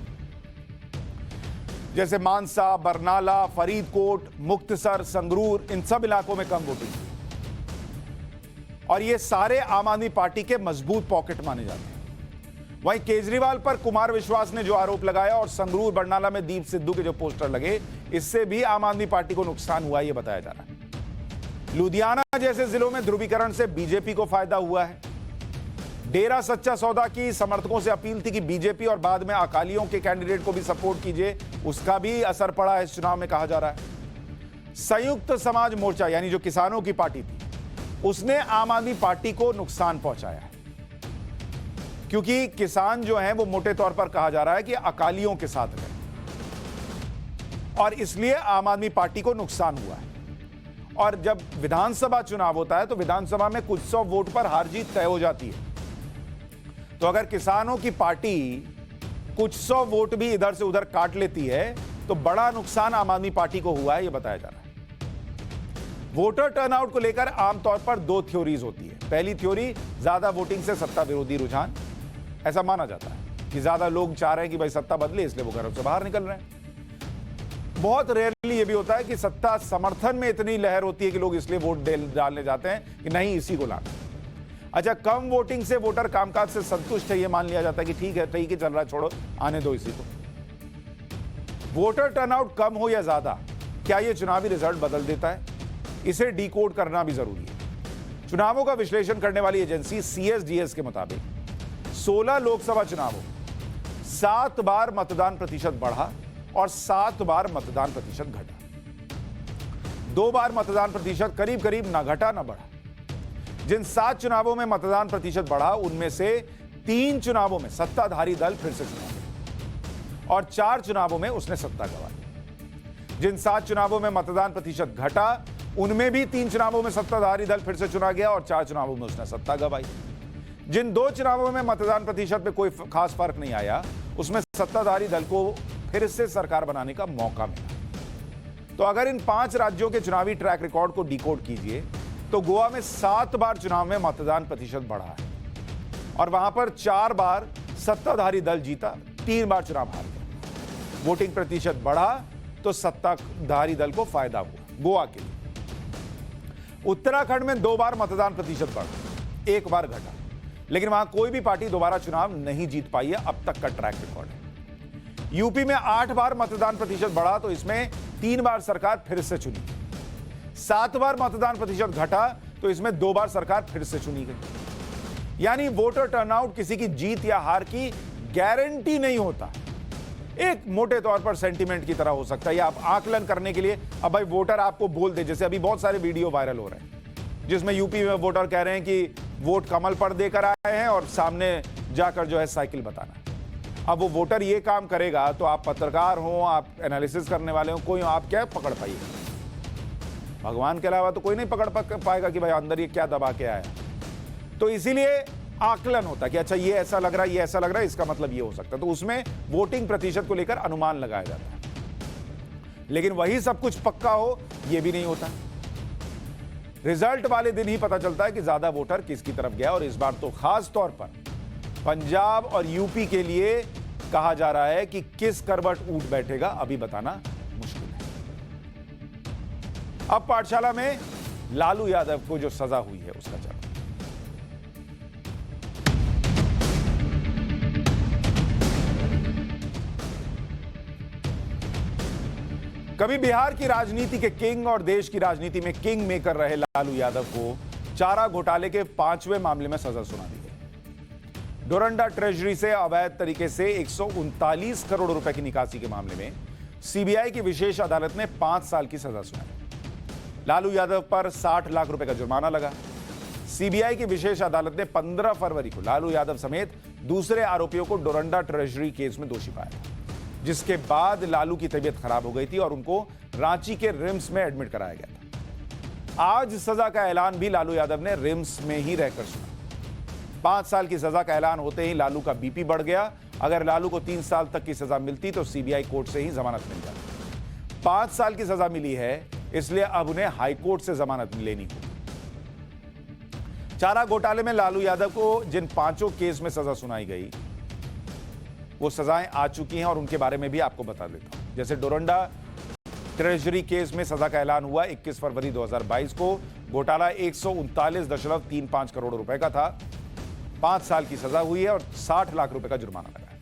जैसे मानसा, बरनाला, फरीदकोट, मुक्तसर, संगरूर, इन सब इलाकों में कम वोटिंग हुई और ये सारे आम आदमी पार्टी के मजबूत पॉकेट माने जाते हैं। वहीं केजरीवाल पर कुमार विश्वास ने जो आरोप लगाया और संगरूर, बरनाला में दीप सिद्धू के जो पोस्टर लगे, इससे भी आम आदमी पार्टी को नुकसान हुआ, यह बताया जा रहा है। लुधियाना जैसे जिलों में ध्रुवीकरण से बीजेपी को फायदा हुआ है। डेरा सच्चा सौदा की समर्थकों से अपील थी कि बीजेपी और बाद में अकालियों के कैंडिडेट को भी सपोर्ट कीजिए, उसका भी असर पड़ा है इस चुनाव में, कहा जा रहा है। संयुक्त समाज मोर्चा यानी जो किसानों की पार्टी थी, उसने आम आदमी पार्टी को नुकसान पहुंचाया है, क्योंकि किसान जो हैं वो मोटे तौर पर कहा जा रहा है कि अकालियों के साथ गए और इसलिए आम आदमी पार्टी को नुकसान हुआ है। और जब विधानसभा चुनाव होता है तो विधानसभा में कुछ सौ वोट पर हार जीत तय हो जाती है। तो अगर किसानों की पार्टी कुछ सौ वोट भी इधर से उधर काट लेती है तो बड़ा नुकसान आम आदमी पार्टी को हुआ है, यह बताया जा रहा है। वोटर टर्नआउट को लेकर आमतौर पर 2 थ्योरीज होती है। पहली थ्योरी, ज्यादा वोटिंग से सत्ता विरोधी रुझान, ऐसा माना जाता है कि ज्यादा लोग चाह रहे हैं कि भाई सत्ता बदले, इसलिए वो घरों से बाहर निकल रहे हैं। बहुत रेयरली ये भी होता है कि सत्ता समर्थन में इतनी लहर होती है कि लोग इसलिए वोट डालने जाते हैं कि नहीं इसी को लाना। अच्छा, कम वोटिंग से वोटर कामकाज से संतुष्ट है, ये मान लिया जाता है कि ठीक है चल रहा है, छोड़ो, आने दो इसी को। वोटर टर्नआउट कम हो या ज्यादा, क्या यह चुनावी रिजल्ट बदल देता है? इसे डिकोड करना भी जरूरी है। चुनावों का विश्लेषण करने वाली एजेंसी CSDS के मुताबिक 16 लोकसभा चुनावों 7 बार मतदान प्रतिशत बढ़ा और 7 बार मतदान प्रतिशत घटा। 2 बार मतदान प्रतिशत करीब करीब ना घटा ना बढ़ा। जिन 7 चुनावों में मतदान प्रतिशत बढ़ा उनमें से 3 चुनावों में सत्ताधारी दल फिर से चुना गया और 4 चुनावों में उसने सत्ता गंवाई। जिन 7 चुनावों में मतदान प्रतिशत घटा उनमें भी 3 चुनावों में सत्ताधारी दल फिर से चुना गया और 4 चुनावों में उसने सत्ता गंवाई। जिन 2 चुनावों में मतदान प्रतिशत में कोई खास फर्क नहीं आया उसमें सत्ताधारी दल को फिर से सरकार बनाने का मौका मिला। तो अगर इन 5 राज्यों के चुनावी ट्रैक रिकॉर्ड को डिकोड कीजिए तो गोवा में 7 बार चुनाव में मतदान प्रतिशत बढ़ा है और वहां पर 4 बार सत्ताधारी दल जीता, 3 बार चुनाव हार गया। वोटिंग प्रतिशत बढ़ा तो सत्ताधारी दल को फायदा हुआ गोवा के लिए। उत्तराखंड में 2 बार मतदान प्रतिशत बढ़ा, 1 बार घटा, लेकिन वहां कोई भी पार्टी दोबारा चुनाव नहीं जीत पाई है, अब तक का ट्रैक रिकॉर्ड है। यूपी में 8 बार मतदान प्रतिशत बढ़ा तो इसमें 3 बार सरकार फिर से चुनी। 7 बार मतदान प्रतिशत घटा तो इसमें 2 बार सरकार फिर से चुनी गई। यानी वोटर टर्नआउट किसी की जीत या हार की गारंटी नहीं होता, एक मोटे तौर पर सेंटीमेंट की तरह हो सकता है या आप आकलन करने के लिए। अब भाई वोटर आपको बोल दे, जैसे अभी बहुत सारे वीडियो वायरल हो रहे हैं जिसमें यूपी में वोटर कह रहे हैं कि वोट कमल पर देकर आए हैं और सामने जाकर जो है साइकिल बताना। अब वो वोटर ये काम करेगा तो आप पत्रकार हो, आप एनालिसिस करने वाले हो, कोई आप क्या पकड़ पाइएगा? भगवान के अलावा तो कोई नहीं पकड़ पाएगा कि भाई अंदर ये क्या दबा के आया। तो इसीलिए आकलन होता है कि अच्छा ये ऐसा लग रहा है, ये ऐसा लग रहा है, इसका मतलब ये हो सकता है। तो उसमें वोटिंग प्रतिशत को लेकर अनुमान लगाया जाता है, लेकिन वही सब कुछ पक्का हो ये भी नहीं होता। रिजल्ट वाले दिन ही पता चलता है कि ज्यादा वोटर किसकी तरफ गया। और इस बार तो खास तौर पर पंजाब और यूपी के लिए कहा जा रहा है कि किस करवट ऊंट बैठेगा अभी बताना मुश्किल है। अब पाठशाला में लालू यादव को जो सजा हुई है उसका चर्चा। कभी बिहार की राजनीति के किंग और देश की राजनीति में किंग मेकर रहे लालू यादव को चारा घोटाले के 5वें मामले में सजा सुना दी गई। डोरंडा ट्रेजरी से अवैध तरीके से 139 करोड़ रुपए की निकासी के मामले में सीबीआई की विशेष अदालत ने 5 साल की सजा सुनाई। लालू यादव पर 60 लाख रुपए का जुर्माना लगा। सीबीआई की विशेष अदालत ने 15 फरवरी को लालू यादव समेत दूसरे आरोपियों को डोरंडा ट्रेजरी केस में दोषी पाया, जिसके बाद लालू की तबीयत खराब हो गई थी और उनको रांची के रिम्स में एडमिट कराया गया था। आज सजा का ऐलान भी लालू यादव ने रिम्स में ही रहकर सुना। 5 साल की सजा का ऐलान होते ही लालू का बीपी बढ़ गया। अगर लालू को 3 साल तक की सजा मिलती तो सीबीआई कोर्ट से ही जमानत मिल जाती। 5 साल की सजा मिली है, इसलिए अब उन्हें हाईकोर्ट से जमानत लेनी होगी। चारा घोटाले में लालू यादव को जिन 5 केस में सजा सुनाई गई, वो सजाएं आ चुकी हैं और उनके बारे में भी आपको बता देता हूं। जैसे डोरंडा ट्रेजरी केस में सजा का ऐलान हुआ 21 फरवरी 2022 को। घोटाला 139.35 करोड़ रुपए का था। 5 साल की सजा हुई है और 60 लाख रुपए का जुर्माना लगा है।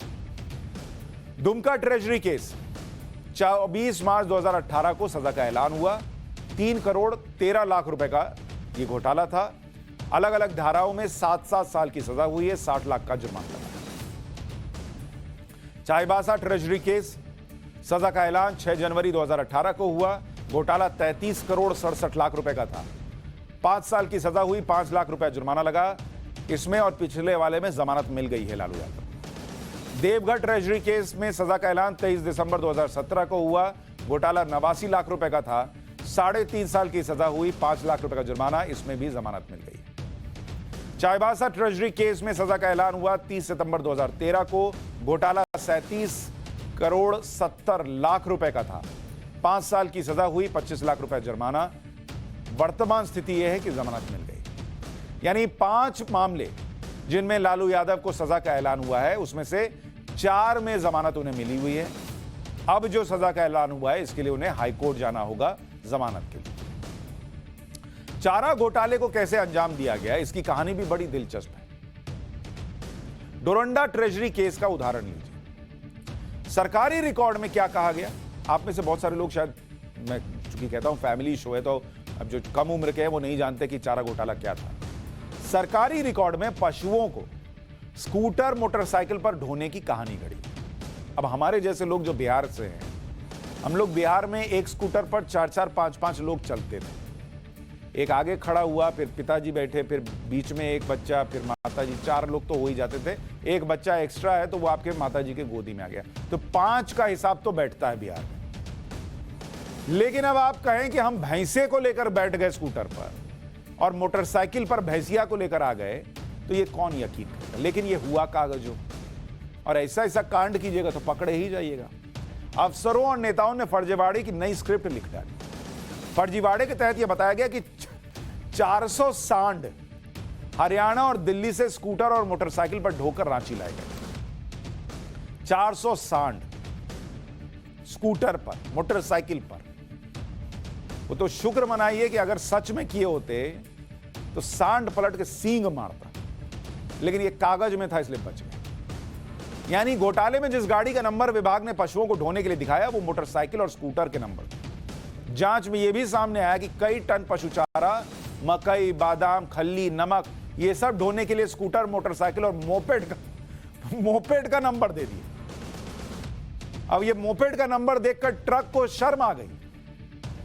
दुमका ट्रेजरी केस 24 मार्च 2018 को सजा का ऐलान हुआ। 3 करोड़ 13 लाख रुपए का यह घोटाला था। अलग अलग धाराओं में 7-7 साल की सजा हुई है, 60 लाख का जुर्माना लगा। चाईबासा ट्रेजरी केस सजा का ऐलान 6 जनवरी 2018 को हुआ। घोटाला 33 करोड़ 67 लाख रुपए का था। 5 साल की सजा हुई, 5 लाख रुपए जुर्माना लगा। इसमें और पिछले वाले में जमानत मिल गई है लालू यादव। देवघर ट्रेजरी केस में सजा का ऐलान 23 दिसंबर 2017 को हुआ। घोटाला 89 लाख रुपए का था। 3.5 साल की सजा हुई, 5 लाख रुपए का जुर्माना, इसमें भी जमानत मिल गई। चाईबासा ट्रेजरी केस में सजा का ऐलान हुआ 30 सितंबर 2013 को। घोटाला 37 करोड़ 70 लाख रुपए का था। 5 साल की सजा हुई, 25 लाख रुपए जुर्माना। वर्तमान स्थिति यह है कि जमानत मिल गई। यानी 5 मामले जिनमें लालू यादव को सजा का ऐलान हुआ है, उसमें से 4 में जमानत उन्हें मिली हुई है। अब जो सजा का ऐलान हुआ है, इसके लिए उन्हें हाईकोर्ट जाना होगा जमानत के लिए। चारा घोटाले को कैसे अंजाम दिया गया, इसकी कहानी भी बड़ी दिलचस्प है। डोरंडा ट्रेजरी केस का उदाहरण लीजिए। सरकारी रिकॉर्ड में क्या कहा गया, आप में से बहुत सारे लोग, शायद मैं चूंकि कहता हूं फैमिली शो है, तो अब जो कम उम्र के हैं वो नहीं जानते कि चारा घोटाला क्या था। सरकारी रिकॉर्ड में पशुओं को स्कूटर मोटरसाइकिल पर ढोने की कहानी घड़ी। अब हमारे जैसे लोग जो बिहार से हैं, हम लोग बिहार में एक स्कूटर पर 4-4, 5-5 लोग चलते थे। एक आगे खड़ा हुआ, फिर पिताजी बैठे, फिर बीच में एक बच्चा, फिर माताजी, 4 लोग तो हो ही जाते थे। एक बच्चा एक्स्ट्रा है तो वो आपके माताजी के गोदी में आ गया, तो 5 का हिसाब तो बैठता है बिहार में। लेकिन अब आप कहें कि हम भैंसे को लेकर बैठ गए स्कूटर पर और मोटरसाइकिल पर भैंसिया को लेकर आ गए, तो ये कौन यकीन करेगा। लेकिन ये हुआ कागजों, और ऐसा ऐसा कांड कीजिएगा तो पकड़े ही जाइएगा। अफसरों और नेताओं ने फर्जीवाड़े की नई स्क्रिप्ट लिख डाली। फर्जीवाड़े के तहत यह बताया गया कि 400 सांड हरियाणा और दिल्ली से स्कूटर और मोटरसाइकिल पर ढोकर रांची लाए गए। 400 सांड स्कूटर पर, मोटरसाइकिल पर। वो तो शुक्र मनाइए कि अगर सच में किए होते तो सांड पलट के सींग मारता, लेकिन ये कागज में था इसलिए बच गए। यानी घोटाले में जिस गाड़ी का नंबर विभाग ने पशुओं को ढोने के लिए दिखाया, वो मोटरसाइकिल और स्कूटर के नंबर। जांच में यह भी सामने आया कि कई टन पशुचारा, मकई, बादाम, खल्ली, नमक, ये सब ढोने के लिए स्कूटर, मोटरसाइकिल और मोपेड का नंबर दे दिए। अब ये मोपेड का नंबर देखकर ट्रक को शर्म आ गई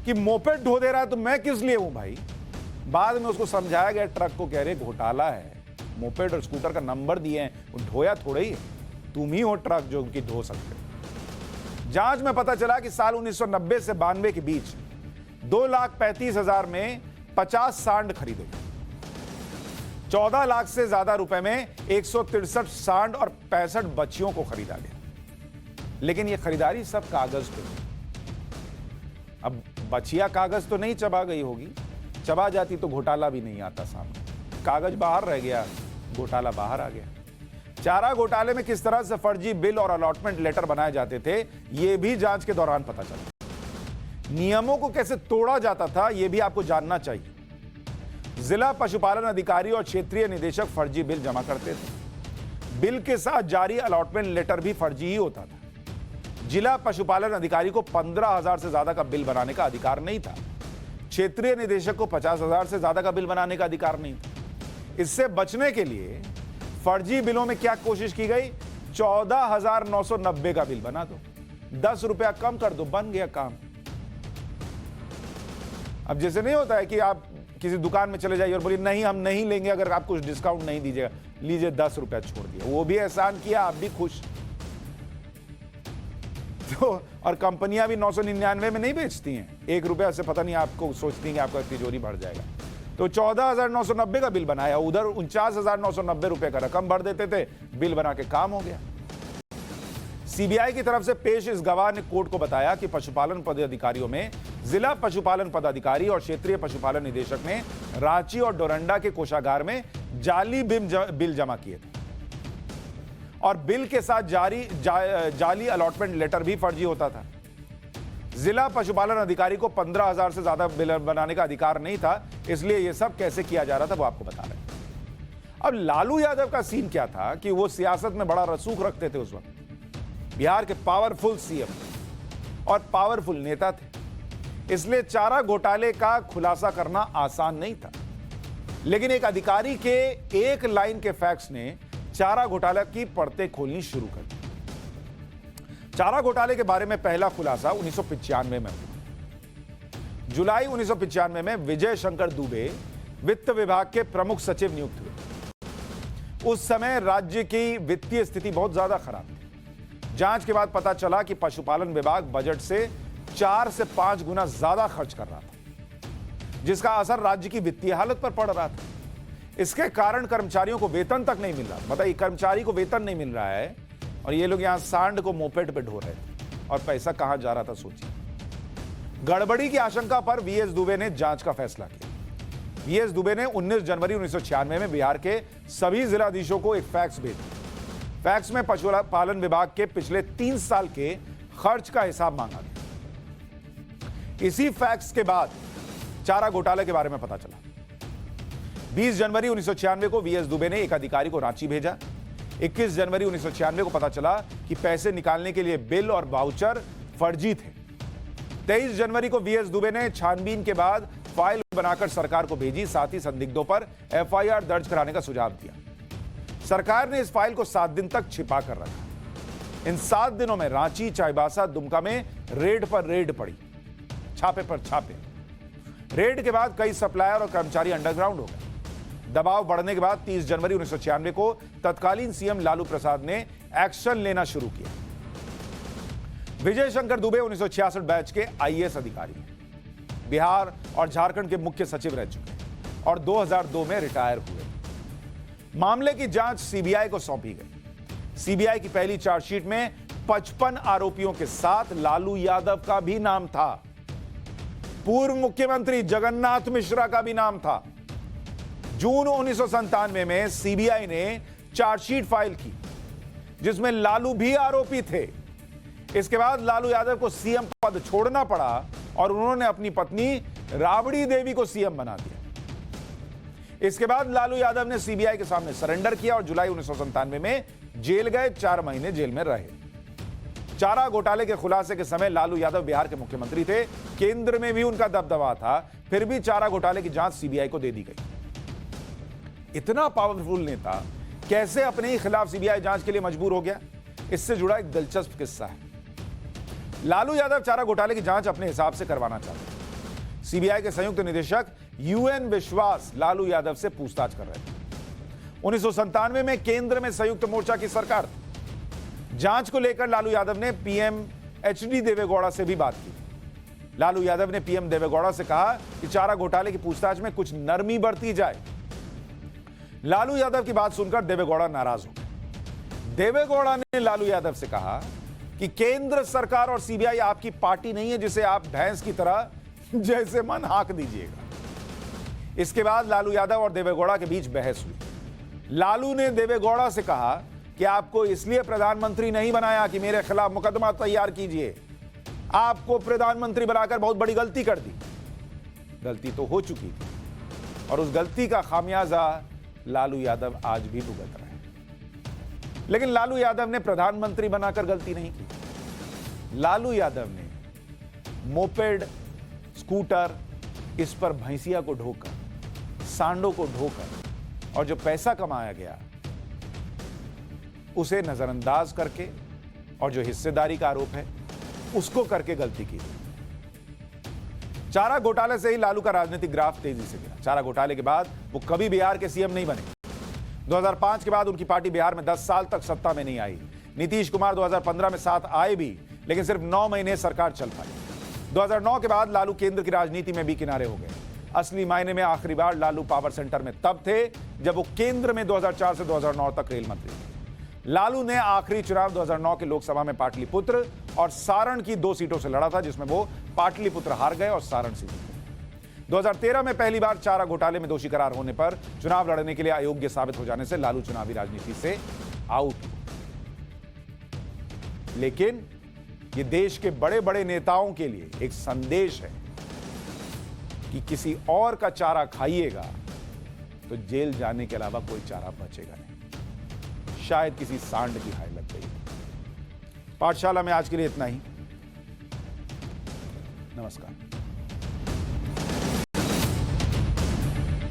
कि मोपेड ढो दे रहा है तो मैं किस लिए हूं भाई। बाद में उसको समझाया गया ट्रक को, कह रहे घोटाला है, मोपेड और स्कूटर का नंबर दिए हैं, वो ढोया थोड़ा ही है, तुम ही हो ट्रक जो उनकी ढो सकते। जांच में पता चला कि साल 1990 से 92 के बीच 2,35,000 में 50 सांड खरीदे गए। 14 लाख से ज्यादा रुपए में 163 सांड और 65 बच्चियों को खरीदा गया। लेकिन यह खरीदारी सब कागज पे। अब बचिया कागज तो नहीं चबा गई होगी, चबा जाती तो घोटाला भी नहीं आता सामने। कागज बाहर रह गया, घोटाला बाहर आ गया। चारा घोटाले में किस तरह से फर्जी बिल और अलॉटमेंट लेटर बनाए जाते थे, यह भी जांच के दौरान पता चला। नियमों को कैसे तोड़ा जाता था, यह भी आपको जानना चाहिए। जिला पशुपालन अधिकारी और क्षेत्रीय निदेशक फर्जी बिल जमा करते थे। बिल के साथ जारी अलॉटमेंट लेटर भी फर्जी ही होता था। जिला पशुपालन अधिकारी को 15,000 से ज्यादा का बिल बनाने का अधिकार नहीं था। क्षेत्रीय निदेशक को 50,000 से ज्यादा का बिल बनाने का अधिकार नहीं था। इससे बचने के लिए फर्जी बिलों में क्या कोशिश की गई, 14,990 का बिल बना दो, 10 रुपया कम कर दो, बन गया काम। अब जैसे नहीं होता है कि आप किसी दुकान में चले जाइए और बोलिए नहीं हम नहीं लेंगे अगर आप कुछ डिस्काउंट नहीं दीजिएगा, लीजिए 10 रुपया छोड़ दिया, वो भी एहसान किया, आप भी खुश। तो और कंपनियां भी 999 में नहीं बेचती हैं, 1 रुपया से पता नहीं आपको सोचती हैं कि आपका तिजोरी भर जाएगा। तो 14,990 का बिल बनाया, उधर 49,990 रुपए का रकम भर देते थे, बिल बना के काम हो गया। सीबीआई की तरफ से पेश इस गवाह ने कोर्ट को बताया कि पशुपालन पदाधिकारियों में जिला पशुपालन पदाधिकारी और क्षेत्रीय पशुपालन निदेशक ने रांची और डोरंडा के कोषागार में जाली बिल जमा किए थे और बिल के साथ जाली अलॉटमेंट लेटर भी फर्जी होता था। जिला पशुपालन अधिकारी को 15,000 से ज्यादा बिल बनाने का अधिकार नहीं था, इसलिए यह सब कैसे किया जा रहा था वो आपको बता रहे हैं। अब लालू यादव का सीन क्या था कि वो सियासत में बड़ा रसूख रखते थे उस वक्त, बिहार के पावरफुल सीएम और पावरफुल नेता थे, इसलिए चारा घोटाले का खुलासा करना आसान नहीं था। लेकिन एक अधिकारी के एक लाइन के फैक्ट्स ने चारा घोटाला की परतें खोलनी शुरू कर दी। चारा घोटाले के बारे में पहला खुलासा 1995 में हुआ। जुलाई 1995 में विजय शंकर दुबे वित्त विभाग के प्रमुख सचिव नियुक्त हुए। उस समय राज्य की वित्तीय स्थिति बहुत ज्यादा खराब थी। जांच के बाद पता चला कि पशुपालन विभाग बजट से 4 से 5 गुना ज्यादा खर्च कर रहा था, जिसका असर राज्य की वित्तीय हालत पर पड़ रहा था। इसके कारण कर्मचारियों को वेतन तक नहीं मिल रहा। बताइए, कर्मचारी को वेतन नहीं मिल रहा है और ये लोग यहां सांड को मोपेड पे ढो रहे थे और पैसा कहां जा रहा था सोचिए। गड़बड़ी की आशंका पर वीएस दुबे ने जांच का फैसला किया। वीएस दुबे ने 19 जनवरी 1996 में बिहार के सभी जिलाधीशों को एक फैक्स भेजा। फैक्स में पशुपालन विभाग के पिछले 3 साल के खर्च का हिसाब मांगा गया। इसी फैक्स के बाद चारा घोटाले के बारे में पता चला। 20 जनवरी 1996 को वीएस दुबे ने एक अधिकारी को रांची भेजा। 21 जनवरी 1996 को पता चला कि पैसे निकालने के लिए बिल और वाउचर फर्जी थे। 23 जनवरी को वीएस दुबे ने छानबीन के बाद फाइल बनाकर सरकार को भेजी, साथ ही संदिग्धों पर एफआईआर दर्ज कराने का सुझाव दिया। सरकार ने इस फाइल को 7 दिन तक छिपा कर रखा। इन 7 दिनों में रांची, चाईबासा, दुमका में रेड पर रेड पड़ी, छापे पर छापे। रेड के बाद कई सप्लायर और कर्मचारी अंडरग्राउंड हो गए। दबाव बढ़ने के बाद 30 जनवरी 1996 को तत्कालीन सीएम लालू प्रसाद ने एक्शन लेना शुरू किया। विजय शंकर दुबे 1966 बैच के आईएएस अधिकारी हैं। बिहार और झारखंड के मुख्य सचिव रह चुके और 2002 में रिटायर हुए। मामले की जांच सीबीआई को सौंपी गई। सीबीआई की पहली चार्जशीट में 55 आरोपियों के साथ लालू यादव का भी नाम था। पूर्व मुख्यमंत्री जगन्नाथ मिश्रा का भी नाम था। जून 1997 में सीबीआई ने चार्जशीट फाइल की जिसमें लालू भी आरोपी थे। इसके बाद लालू यादव को सीएम पद छोड़ना पड़ा और उन्होंने अपनी पत्नी राबड़ी देवी को सीएम बना दिया। इसके बाद लालू यादव ने सीबीआई के सामने सरेंडर किया और जुलाई 1997 में जेल गए। 4 महीने जेल में रहे। चारा घोटाले के खुलासे के समय लालू यादव बिहार के मुख्यमंत्री थे। केंद्र में भी उनका दबदबा था, फिर भी चारा घोटाले की जांच सीबीआई को दे दी गई। इतना पावरफुल नेता कैसे अपने ही खिलाफ सीबीआई जांच के लिए मजबूर हो गया? इससे जुड़ा एक दिलचस्प किस्सा है। लालू यादव चारा घोटाले की जांच अपने हिसाब से करवाना चाहते हैं। सीबीआई के संयुक्त निदेशक यूएन विश्वास लालू यादव से पूछताछ कर रहे थे। 1997 में केंद्र में संयुक्त मोर्चा की सरकार थी। जांच को लेकर लालू यादव ने पीएम एचडी देवेगौड़ा से भी बात की। लालू यादव ने पीएम देवेगौड़ा से कहा कि चारा घोटाले की पूछताछ में कुछ नरमी बरती जाए। लालू यादव की बात सुनकर देवेगौड़ा नाराज हो गए। देवेगौड़ा ने लालू यादव से कहा कि केंद्र सरकार और सीबीआई आपकी पार्टी नहीं है जिसे आप भैंस की तरह जैसे मन हाँक दीजिएगा। इसके बाद लालू यादव और देवेगौड़ा के बीच बहस हुई। लालू ने देवेगौड़ा से कहा कि आपको इसलिए प्रधानमंत्री नहीं बनाया कि मेरे खिलाफ मुकदमा तैयार कीजिए। आपको प्रधानमंत्री बनाकर बहुत बड़ी गलती कर दी। गलती तो हो चुकी थी और उस गलती का खामियाजा लालू यादव आज भी भुगत रहे हैं। लेकिन लालू यादव ने प्रधानमंत्री बनाकर गलती नहीं की। लालू यादव ने मोपेड, स्कूटर, इस पर भैंसिया को ढोकर, सांडों को ढोकर और जो पैसा कमाया गया उसे नजरअंदाज करके और जो हिस्सेदारी का आरोप है उसको करके गलती की। चारा घोटाले से ही लालू का राजनीतिक ग्राफ तेजी से गिरा। चारा घोटाले के बाद वो कभी बिहार के सीएम नहीं बने। 2005 के बाद उनकी पार्टी बिहार में 10 साल तक सत्ता में नहीं आई। नीतीश कुमार 2015 में साथ आए भी, लेकिन सिर्फ 9 महीने सरकार चल पाई। 2009 के बाद लालू केंद्र की राजनीति में भी किनारे हो गए। असली मायने में आखिरी बार लालू पावर सेंटर में तब थे जब वो केंद्र में 2004 से 2009 तक रेल मंत्री थे। लालू ने आखिरी चुनाव 2009 के लोकसभा में पाटलिपुत्र और सारण की 2 सीटों से लड़ा था, जिसमें वो पाटलिपुत्र हार गए और सारण से जीते। 2013 में पहली बार चारा घोटाले में दोषी करार होने पर चुनाव लड़ने के लिए अयोग्य साबित हो जाने से लालू चुनावी राजनीति से आउट। लेकिन ये देश के बड़े बड़े नेताओं के लिए एक संदेश है कि किसी और का चारा खाइएगा तो जेल जाने के अलावा कोई चारा बचेगा नहीं। शायद किसी सांड की हाय लग गई। पाठशाला में आज के लिए इतना ही। नमस्कार।